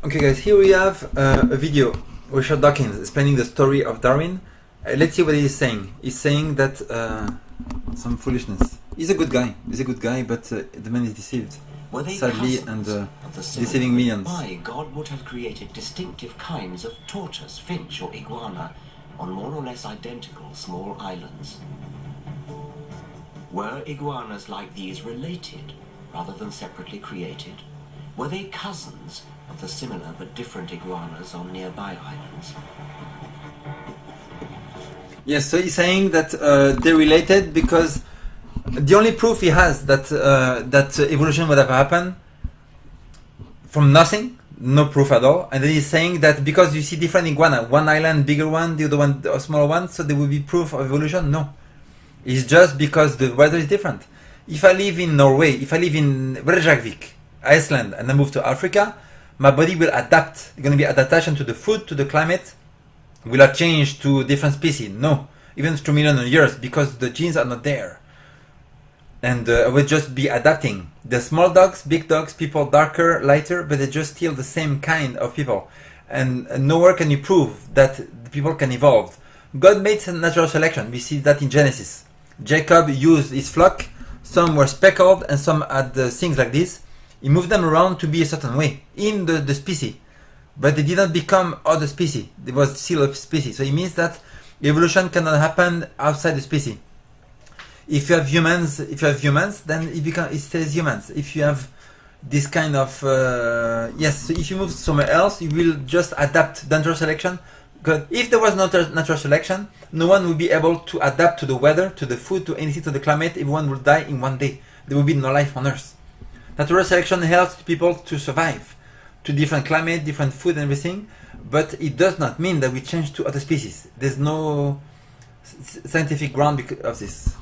Okay guys, here we have a video, Richard Dawkins explaining the story of Darwin. Let's see what he's saying. He's saying that some foolishness. He's a good guy, but the man is deceived, sadly, and deceiving millions. Why God would have created distinctive kinds of tortoise, finch or iguana on more or less identical small islands. Were iguanas like these related rather than separately created? Were they cousins of the similar but different iguanas on nearby islands? Yes, so he's saying that they're related because the only proof he has that that evolution would have happened from nothing, no proof at all. And then he's saying that because you see different iguana, one island bigger one, the other one a smaller one, so there will be proof of evolution. No, it's just because the weather is different. If I live in Norway, if I live in Reykjavik, Iceland, and I move to Africa, my body will adapt. There's going to be adaptation to the food, to the climate. Will I change to different species? No, even 2 million years, because the genes are not there. And I will just be adapting. The small dogs, big dogs, people darker, lighter, but they're just still the same kind of people. And nowhere can you prove that the people can evolve. God made some natural selection. We see that in Genesis. Jacob used his flock. Some were speckled and some had things like this. He moved them around to be a certain way in the species. But they did not become other species. There was still a species. So it means that evolution cannot happen outside the species. If you have humans, then it stays humans. If you have this kind of yes, so if you move somewhere else, you will just adapt. Natural selection. Because if there was no natural selection, no one would be able to adapt to the weather, to the food, to anything, to the climate. Everyone will die in one day. There will be no life on Earth. Natural selection helps people to survive to different climate, different food, and everything. But it does not mean that we change to other species. There's no scientific ground of this.